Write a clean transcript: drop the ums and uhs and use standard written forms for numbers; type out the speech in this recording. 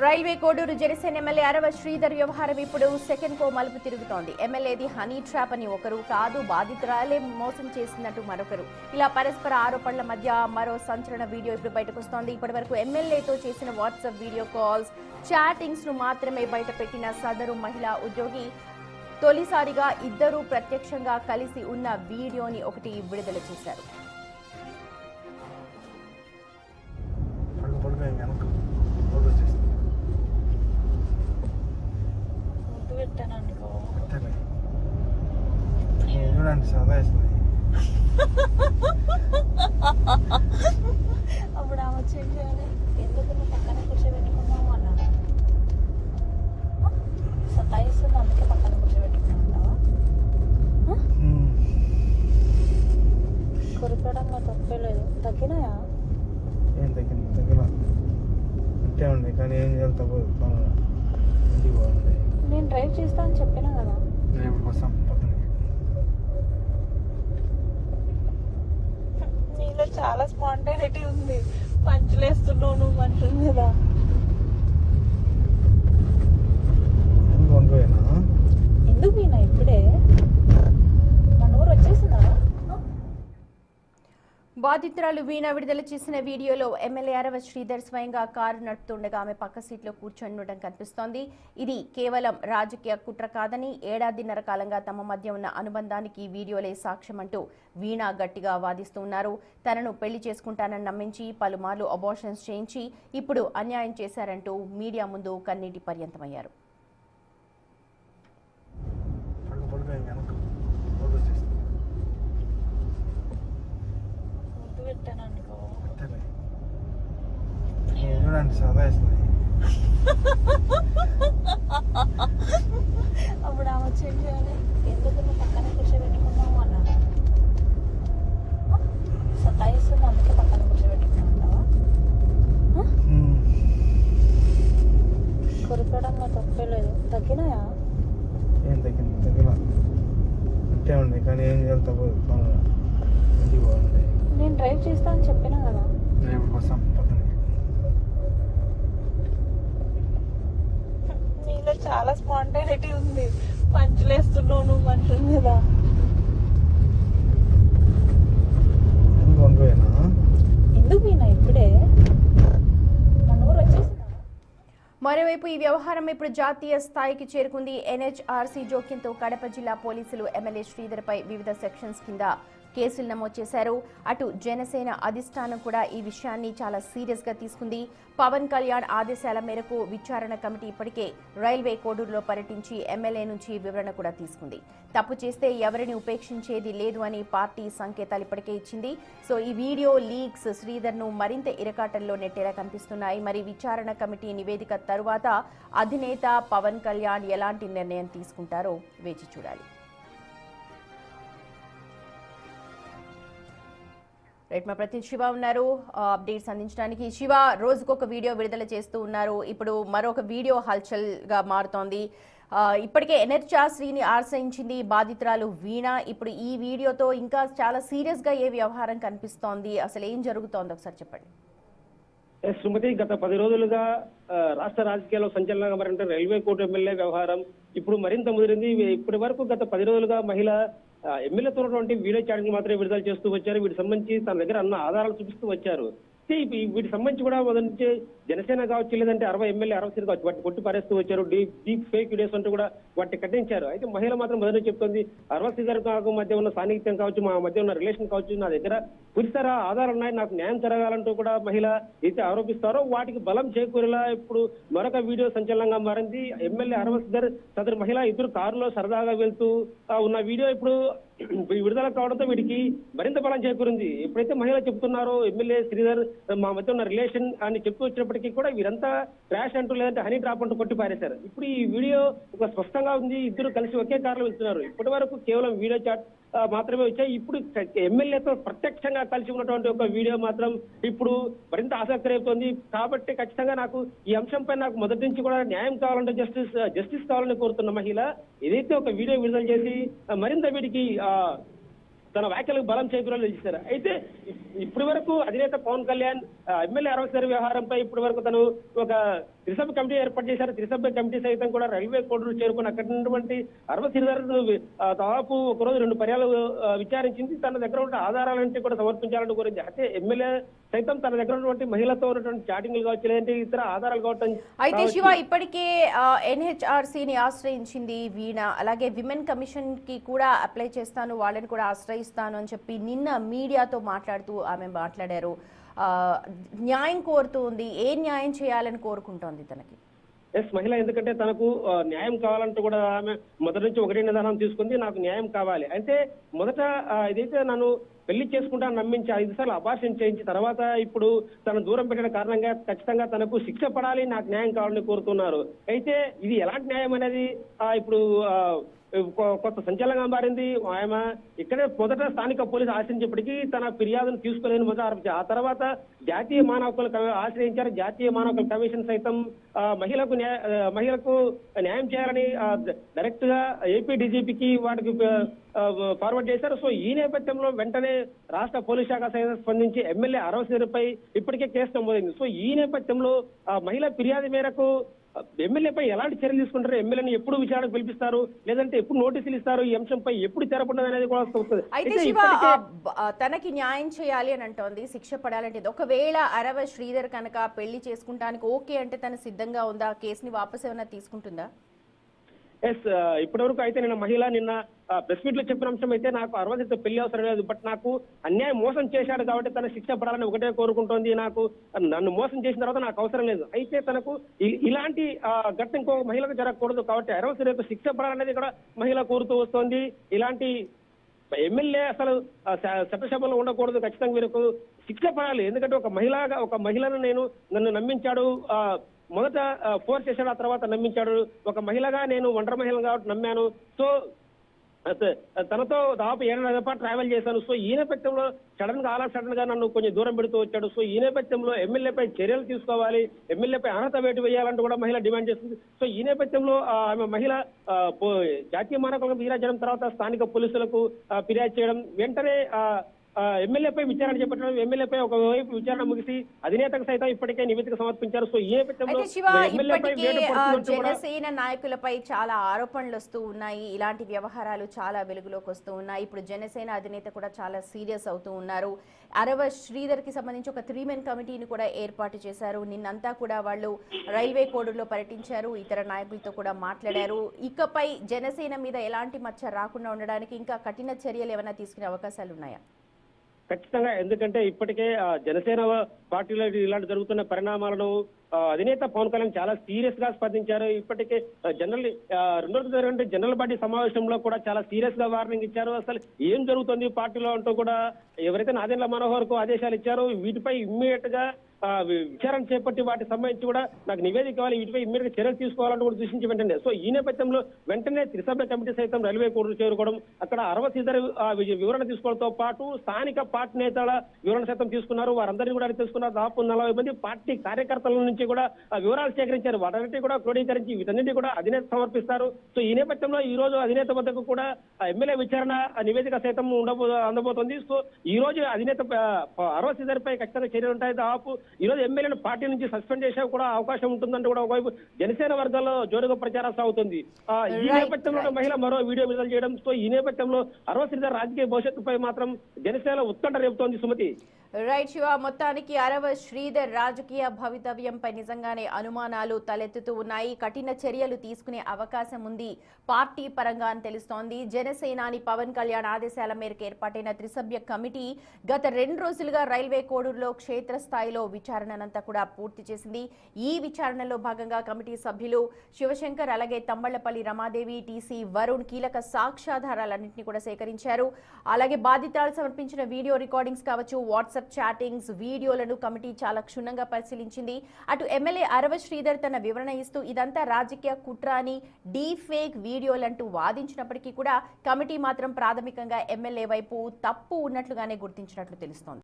Railway Koduru Janasena MLA అరవ శ్రీధర్ వ్యవహారం ఇప్పుడు second కో మలుపు తిరుగుతోంది. ఎమ్మెల్యేది హనీ ట్రాప్ అని ఒకరు, కాదు బాధితురాలే మోసం చేసినట్టు మరొకరు. ఇలా పరస్పర ఆరోపణల మధ్య మరో సంచలన వీడియో ఇప్పుడు బయటకు వస్తోంది. ఇప్పటివరకు ఎమ్మెల్యేతో చేసిన వాట్సాప్ వీడియో కాల్స్, చాటింగ్స్ ను మాత్రమే బయటపెట్టిన సదరు మహిళా ఉద్యోగి తొలిసారిగా ఇద్దరూ ప్రత్యక్షంగా కలిసి ఉన్న వీడియోని ఒకటి విడుదల చేశారు. చూడండి సదా అప్పుడు ఆమె వచ్చేది ఎందుకు నువ్వు పక్కన కూర్చోబెట్టుకున్నావు అన్నాను. సతాయిస్తుంది అందుకే పక్కన కూర్చోబెట్టుకున్నావు. కొరికడంగా తప్పే లేదు. తగ్గినాయా? ఏం తగ్గింది? తగ్గిన అంటే ఉంది కానీ ఏం చేయాలి తప్పదు. ఇంటికి బాగుంది. నేను డ్రైవ్ చేస్తా అని చెప్పినా కదా. రేపు కోసం నీలో చాలా స్పాంటైనిటీ ఉంది. పంచులేస్తున్నావు నువ్వు మనుషుల మీద. ఎందుకు వీణా ఇప్పుడే మన ఊరు వచ్చేసిందా? బాధితురాలు వీణ విడుదల చేసిన వీడియోలో ఎమ్మెల్యే అరవ శ్రీధర్ స్వయంగా కారు నడుపుతుండగా ఆమె పక్క సీట్లో కూర్చొని ఉండడం కనిపిస్తోంది. ఇది కేవలం రాజకీయ కుట్ర కాదని, ఏడాదిన్నర కాలంగా తమ మధ్య ఉన్న అనుబంధానికి వీడియోలే సాక్ష్యమంటూ వీణ గట్టిగా వాదిస్తున్నారు. తనను పెళ్లి చేసుకుంటానని నమ్మించి పలుమార్లు అబార్షన్స్ చేయించి ఇప్పుడు అన్యాయం చేశారంటూ మీడియా ముందు కన్నీటి పర్యంతమయ్యారు. చూడండి సదా అప్పుడు ఆమె వచ్చేది ఎందుకు నువ్వు పక్కన కూర్చోబెట్టుకున్నావు అన్నాను. సతాయిస్తుంది అందుకే పక్కన కూర్చోబెట్టుకున్నావు. కొరికడంగా తప్పే లేదు. తగ్గినాయా? ఏం తగ్గింది? తగ్గిన అంటే ఉంది కానీ ఏం చేయాలి తప్పదు. ఇంటికి బాగుంది. నేను డ్రైవ్ చేస్తా అని చెప్పినా కదా. రేపు కోసం నీలో చాలా స్పాంటైనిటీ ఉంది. పంచులేస్తున్నావు నువ్వు మనుషుల మీద. ఎందుకు వీణా ఇప్పుడే మన ఊరు వచ్చేసిందా? మరోవైపు ఈ వ్యవహారం ఇప్పుడు జాతీయ స్థాయికి చేరుకుంది. ఎన్హెచ్ఆర్సీ జోక్యంతో కడప జిల్లా పోలీసులు ఎమ్మెల్యే శ్రీధర్ పై వివిధ సెక్షన్స్ కింద కేసులు నమోదు చేశారు. అటు జనసేన అధిష్టానం కూడా ఈ విషయాన్ని చాలా సీరియస్ గా తీసుకుంది. పవన్ కళ్యాణ్ ఆదేశాల మేరకు విచారణ కమిటీ ఇప్పటికే రైల్వే కోడూరులో పర్యటించి ఎమ్మెల్యే నుంచి వివరణ కూడా తీసుకుంది. తప్పు చేస్తే ఎవరిని ఉపేక్షించేది లేదు అని పార్టీ సంకేతాలు ఇప్పటికే ఇచ్చింది. సో ఈ వీడియో లీక్స్ శ్రీధర్ ను మరింత ఇరకాటంలో నెట్టేలా కనిపిస్తున్నాయి. మరి విచారణ కమిటీ నివేదిక తరువాత అధినేత పవన్ కళ్యాణ్ ఎలాంటి నిర్ణయం తీసుకుంటారో వేచి చూడాలి. రైట్, మా ప్రతినిధి శివ ఉన్నారు అప్డేట్స్ అందించడానికి. శివ, రోజుకొక వీడియో విడుదల చేస్తూ ఉన్నారు. ఇప్పుడు మరొక వీడియో హల్చల్ గా మారుతోంది. ఇప్పటికే ఎన్హెచ్ఆర్సీని ఆశ్రయించింది బాధితురాలు వీణ. ఇప్పుడు ఈ వీడియోతో ఇంకా చాలా సీరియస్ గా ఏ వ్యవహారం కనిపిస్తోంది? అసలు ఏం జరుగుతోంది ఒకసారి చెప్పండి. సుమతి, గత 10 రోజులుగా రాష్ట్ర రాజకీయాల్లో సంచలనంగా మారిన రైల్వే కోర్టు ఎమ్మెల్యే వ్యవహారం ఇప్పుడు మరింత ముదిరింది. ఇప్పటి వరకు గత 10 రోజులుగా మహిళ ఎమ్మెల్యేతో ఉన్నటువంటి వీడియో చాటింగ్ మాత్రమే విడుదల చేస్తూ వచ్చారు. వీటికి సంబంధించి తన దగ్గర అన్న ఆధారాలు చూపిస్తూ వచ్చారు. వీటికి సంబంధించి కూడా మొదటి నుంచి జనసేన కావచ్చు, లేదంటే ఎమ్మెల్యే అరవసరి కావచ్చు, వాటిని కొట్టి పారేస్తూ వచ్చారు. డీప్ ఫేక్ వీడియోస్ అంటూ కూడా వాటిని ఖండించారు. అయితే మహిళ మాత్రం మొదటి చెప్తుంది, అరవసరి గారి మధ్య ఉన్న సాన్నిహిత్యం కావచ్చు, మా మధ్య ఉన్న రిలేషన్ కావచ్చు, నా దగ్గర పురిస్తారా ఆధారాలు ఉన్నాయి, నాకు న్యాయం జరగాలంటూ కూడా మహిళ అయితే ఆరోపిస్తారో వాటికి బలం చేకూరేలా ఇప్పుడు మరొక వీడియో సంచలనంగా మారింది. ఎమ్మెల్యే అరవసరి సదరు మహిళ ఇద్దరు కారులో సరదాగా వెళ్తూ ఉన్న వీడియో ఇప్పుడు విడుదల కావడంతో వీటికి మరింత బలం చేకూరింది. ఎప్పుడైతే మహిళ చెప్తున్నారో ఎమ్మెల్యే శ్రీధర్ మా మధ్య ఉన్న రిలేషన్ అని చెప్తూ వచ్చినప్పటికీ కూడా వీరంతా క్రాష్ అంటూ లేదంటే హనీ డ్రాప్ అంటూ కొట్టి పారేశారు. ఇప్పుడు ఈ వీడియో ఒక స్పష్టంగా ఉంది. ఇద్దరు కలిసి ఒకే కారులో వెళ్తున్నారు. ఇప్పటి వరకు కేవలం వీడియో చాట్ మాత్రమే వచ్చాయి. ఇప్పుడు ఎమ్మెల్యేతో ప్రత్యక్షంగా కలిసి ఉన్నటువంటి ఒక వీడియో మాత్రం ఇప్పుడు మరింత ఆసక్తి రేపుతోంది. కాబట్టి ఖచ్చితంగా నాకు ఈ అంశంపై నాకు మొదటి నుంచి కూడా న్యాయం కావాలంటే జస్టిస్ కావాలని కోరుతున్న మహిళ ఏదైతే ఒక వీడియో విడుదల చేసి మరింత వీడికి తన వ్యాఖ్యలకు బలం చేకూరాలని చేశారు. అయితే ఇప్పటి వరకు అధినేత పవన్ కళ్యాణ్ ఎమ్మెల్యే అరవై వ్యవహారంపై ఇప్పటి వరకు తను ఒక త్రిసభ్య కమిటీ ఏర్పాటు చేశారు. త్రిసభ్య కమిటీ సైతం కూడా రైల్వే కోర్టులు చేరుకుని అక్కడ ఉన్నటువంటి అరవై దాదాపు ఒకరోజు 2 పర్యాలు విచారించింది. తన దగ్గర ఉన్న ఆధారాలంటే కూడా సమర్పించాలని కోరింది. అయితే ఎమ్మెల్యే సైతం తన దగ్గర ఉన్నటువంటి మహిళతో ఉన్నటువంటి చాటింగ్లు కావచ్చు, లేదంటే ఇతర ఆధారాలు కావచ్చు. అయితే శివ ఇప్పటికే ఎన్హెచ్ఆర్సీని ఆశ్రయించింది వీణ, అలాగే విమెన్ కమిషన్ కి కూడా అప్లై చేస్తాను, వాళ్ళని కూడా ఆశ్రయిస్తాను అని చెప్పి నిన్న మీడియాతో మాట్లాడుతూ ఆమె మాట్లాడారు. న్యాయం కోరుతూ ఉంది. ఏ న్యాయం చేయాలని కోరుకుంటోంది తనకి? మహిళ ఎందుకంటే తనకు న్యాయం కావాలంటూ కూడా ఆమె మొదటి నుంచి ఒకటే నిదానం తీసుకుంది, నాకు న్యాయం కావాలి. అయితే మొదట ఇదైతే నన్ను పెళ్లి చేసుకుంటా నమ్మించి 5 సార్లు అబార్షన్ చేయించి తర్వాత ఇప్పుడు తను దూరం పెట్టిన కారణంగా ఖచ్చితంగా తనకు శిక్ష పడాలి, నాకు న్యాయం కావాలని కోరుతున్నారు. అయితే ఇది ఎలాంటి న్యాయం అనేది ఇప్పుడు కొత్త సంచలనంగా మారింది. ఆమె ఇక్కడే మొదట స్థానిక పోలీసు ఆశ్రయించేప్పటికీ తన ఫిర్యాదును తీసుకోలేని మొదట ఆరోపించారు. ఆ తర్వాత జాతీయ మానవ హక్కులు ఆశ్రయించారు. జాతీయ మానవ హక్కుల కమిషన్ సైతం మహిళకు న్యాయం చేయాలని డైరెక్ట్ గా ఏపీ డీజీపీకి వాటికి ఫార్వర్డ్ చేశారు. సో ఈ నేపథ్యంలో వెంటనే రాష్ట్ర పోలీస్ శాఖ సైతం స్పందించి ఎమ్మెల్యే అరవై ఇప్పటికే కేసు నమోదైంది. సో ఈ నేపథ్యంలో మహిళా ఫిర్యాదు మేరకు ఎమ్మెల్యేపై ఎలాంటి చర్యలు తీసుకుంటారు, ఎమ్మెల్యేని ఎప్పుడు విచారణకు పిలిపిస్తారు, లేదంటే ఎప్పుడు నోటీసులు ఇస్తారు, ఈ అంశంపై ఎప్పుడు తెరపడదు అనేది కూడా వస్తుంది. అయితే శివ తనకి న్యాయం చేయాలి అని అంటోంది, శిక్ష పడాలంటే. ఒకవేళ అరవ శ్రీధర్ కనుక పెళ్లి చేసుకుంటానికి ఓకే అంటే తను సిద్ధంగా ఉందా? కేసుని వాపస్ ఏమైనా తీసుకుంటుందా? ఇప్పటి వరకు అయితే నిన్న ప్రెస్ మీట్ లో చెప్పిన అంశం అయితే నాకు అరవైతో పెళ్లి అవసరం లేదు, బట్ నాకు అన్యాయం మోసం చేశాడు కాబట్టి తన శిక్ష పడాలని ఒకటే కోరుకుంటోంది. నన్ను మోసం చేసిన తర్వాత నాకు అవసరం లేదు. అయితే తనకు ఇలాంటి ఘటన ఇంకో మహిళకు జరగకూడదు కాబట్టి అరవై శిక్ష పడాలనేది కూడా మహిళ కోరుతూ వస్తోంది. ఇలాంటి ఎమ్మెల్యే అసలు చట్టసభలో ఉండకూడదు, ఖచ్చితంగా వీరికి శిక్ష పడాలి. ఎందుకంటే ఒక మహిళను నన్ను నమ్మించాడు, మొదట ఫోర్స్ చేశాడు, ఆ తర్వాత నమ్మించాడు. ఒక మహిళగా నేను ఒంటరి మహిళ కాబట్టి నమ్మాను. సో తనతో దాదాపు 7 నెలల పాటు ట్రావెల్ చేశాను. సో ఈ నేపథ్యంలో సడన్ గా నన్ను కొంచెం దూరం పెడుతూ వచ్చాడు. సో ఈ నేపథ్యంలో ఎమ్మెల్యేపై చర్యలు తీసుకోవాలి, ఎమ్మెల్యేపై అర్హత వేటు వేయాలంటూ కూడా మహిళ డిమాండ్ చేస్తుంది. సో ఈ నేపథ్యంలో ఆమె మహిళ జాతీయ మానవ ఫిర్యాదు చేయడం తర్వాత స్థానిక పోలీసులకు ఫిర్యాదు చేయడం, వెంటనే ఎమ్మెల్యేపై విచారణ చేపట్టడం, ఎమ్మెల్యేపై ఒకవైపు విచారణ ముగిసి అధినేతకు సైతం ఇప్పటికే నివేదిక సమర్పించారు. సో ఈ నేపథ్యంలో జనసేన నాయకులపై చాలా ఆరోపణలు వస్తూ ఉన్నాయి, ఇలాంటి వ్యవహారాలు చాలా వెలుగులోకి వస్తూ ఉన్నాయి. ఇప్పుడు జనసేన అధినేత కూడా చాలా సీరియస్ అవుతూ ఉన్నారు. అరవ శ్రీధర్ కి సంబంధించి ఒక 3 మెన్ కమిటీని కూడా ఏర్పాటు చేశారు. నిన్నంతా కూడా వాళ్ళు రైల్వే కోడూరులో పర్యటించారు, ఇతర నాయకులతో కూడా మాట్లాడారు. ఇకపై జనసేన మీద ఎలాంటి మచ్చ రాకుండా ఉండడానికి ఇంకా కఠిన చర్యలు ఏమైనా తీసుకునే అవకాశాలు ఉన్నాయా? ఖచ్చితంగా, ఎందుకంటే ఇప్పటికే జనసేన పార్టీలో ఇలాంటి జరుగుతున్న పరిణామాలను అధినేత పవన్ కళ్యాణ్ చాలా సీరియస్ గా స్పందించారు. ఇప్పటికే జనరల్ పార్టీ సమావేశంలో కూడా చాలా సీరియస్ గా వార్నింగ్ ఇచ్చారు. అసలు ఏం జరుగుతుంది పార్టీలో అంటూ కూడా ఎవరైతే నాదెండ్ల మనోహర్ కు ఆదేశాలు ఇచ్చారో వీటిపై ఇమ్మీడియట్ గా విచారణ చేపట్టి వాటికి సంబంధించి కూడా నాకు నివేదిక ఇవ్వాలి, వీటిపై ఇమ్మీడియట్ గా చర్యలు తీసుకోవాలంటూ కూడా సూచించి వెంటనే సో ఈ నేపథ్యంలో వెంటనే త్రిసభ్య కమిటీ సైతం రైల్వే కోర్టులు చేరుకోవడం, అక్కడ శ్రీధర్ వివరణ తీసుకోవడంతో పాటు స్థానిక పార్టీ నేతల వివరణ సైతం తీసుకున్నారు. వారందరినీ కూడా తెలుసుకున్నారు. దాదాపు 40 మంది పార్టీ కార్యకర్తల నుంచి కూడా వివరాలు సేకరించారు. వాటన్నిటి కూడా క్రోడీకరించి వీటన్నిటి కూడా అధినేత సమర్పిస్తారు. సో ఈ నేపథ్యంలో ఈ రోజు అధినేత వద్దకు కూడా ఎమ్మెల్యే విచారణ నివేదిక సైతం అందబోతోంది. సో ఈ రోజు అధినేత శ్రీధర్ పై ఖచ్చితంగా చర్యలు ఉంటాయి. దాదాపు ఈ రోజు ఎమ్మెల్యేను పార్టీ నుంచి సస్పెండ్ చేసే కూడా అవకాశం ఉంటుందంటే కూడా ఒకవైపు జనసేన వర్గాల్లో జోరుగా ప్రచారం సాగుతుంది. ఈ నేపథ్యంలో మహిళ మరో వీడియో విడుదల చేయడం, సో ఈ నేపథ్యంలో శ్రీధర్ రాజకీయ భవిష్యత్తుపై మాత్రం జనసేన ఉత్కంఠ రేపుతోంది. సుమతి. రైట్ శివ, మొత్తానికి అరవ శ్రీధర్ రాజకీయ భవితవ్యంపై నిజంగానే అనుమానాలు తలెత్తుతూ ఉన్నాయి. కఠిన చర్యలు తీసుకునే అవకాశం ఉంది పార్టీ పరంగా అని తెలుస్తోంది. జనసేనాని పవన్ కళ్యాణ్ ఆదేశాల మేరకు ఏర్పాటైన త్రిసభ్య కమిటీ గత 2 రోజులుగా రైల్వే కోడూరులో క్షేత్రస్థాయిలో విచారణనంతా కూడా పూర్తి చేసింది. ఈ విచారణలో భాగంగా కమిటీ సభ్యులు శివశంకర్, అలాగే తమ్మళ్లపల్లి రమాదేవి, టీసీ వరుణ్ కీలక సాక్ష్యాధారాలన్నింటినీ కూడా సేకరించారు. అలాగే బాధితులు సమర్పించిన వీడియో రికార్డింగ్స్ కావచ్చు, వాట్సాప్ చాటింగ్స్, వీడియోలను కమిటీ చాలా క్షుణ్ణంగా పరిశీలించింది. అటు ఎమ్మెల్యే అరవ శ్రీధర్ తన వివరణ ఇస్తూ ఇదంతా రాజకీయ కుట్ర అని, డీ ఫేక్ వీడియోలంటూ వాదించినప్పటికీ కూడా కమిటీ మాత్రం ప్రాథమికంగా ఎమ్మెల్యే వైపు తప్పు ఉన్నట్లుగానే గుర్తించినట్లు తెలుస్తోంది.